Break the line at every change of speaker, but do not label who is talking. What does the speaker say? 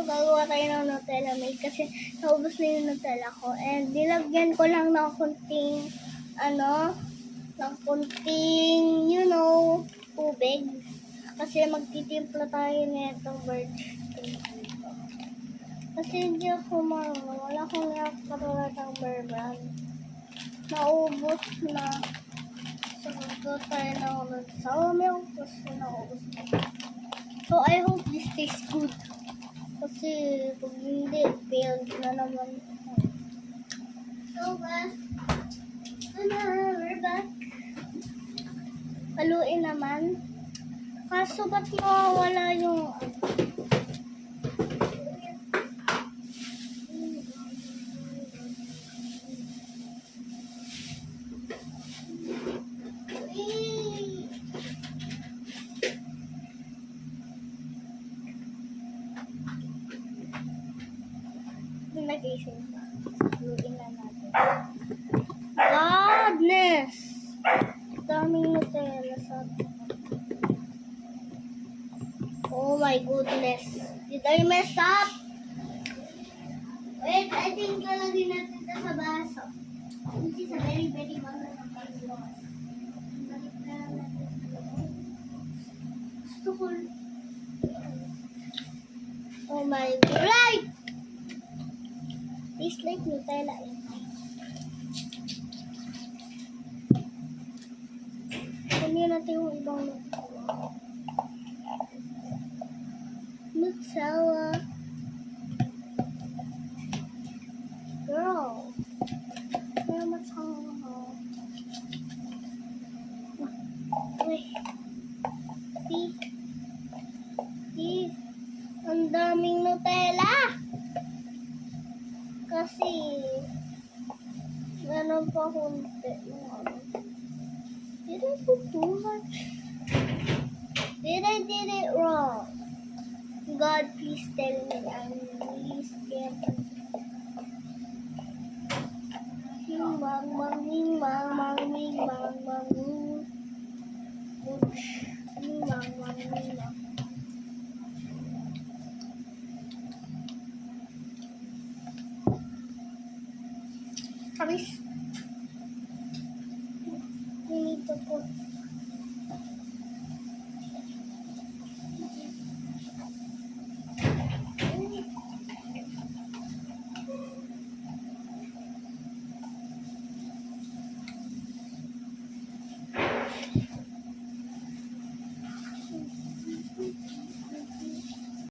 gagawa tayo ng Nutella Milk kasi naubos na yung Nutella ko. And nilagyan ko lang ng konting, tubig. Kasi magtitimpla tayo nitong birthday. Kasi hindi ako marunong. Wala akong nakakatulad ng bear brand. Naubos na. So, gagawa tayo ng sour milk. Kasi naubos na. So, I hope this tastes good. Kasi, pag hindi, failed na naman. So, guys, we're back. Haluin naman. Kaso, ba't mawawala yung... Nag-isip pa. Haluin na natin. Godness! Daming Nutella sa... Oh my goodness. Did I mess up? Wait, I think lalagyan natin ito sa baso. Which is a very, very magandang loss. Balik na natin sa loob. Gusto ko... Oh my god. Right! Tastes like Nutella. Kunin natin yung ibang Nutella. Girl. Kaya matanga. Wait. Ang daming Nutella. Kasi, meron pa kunti. Did I put too much? Did I did it wrong? God, please tell me. I'm really scared. Ming mang mang ming mang mang ming mang mang ming. Ming mang mang ming mang. Kabis. We need to put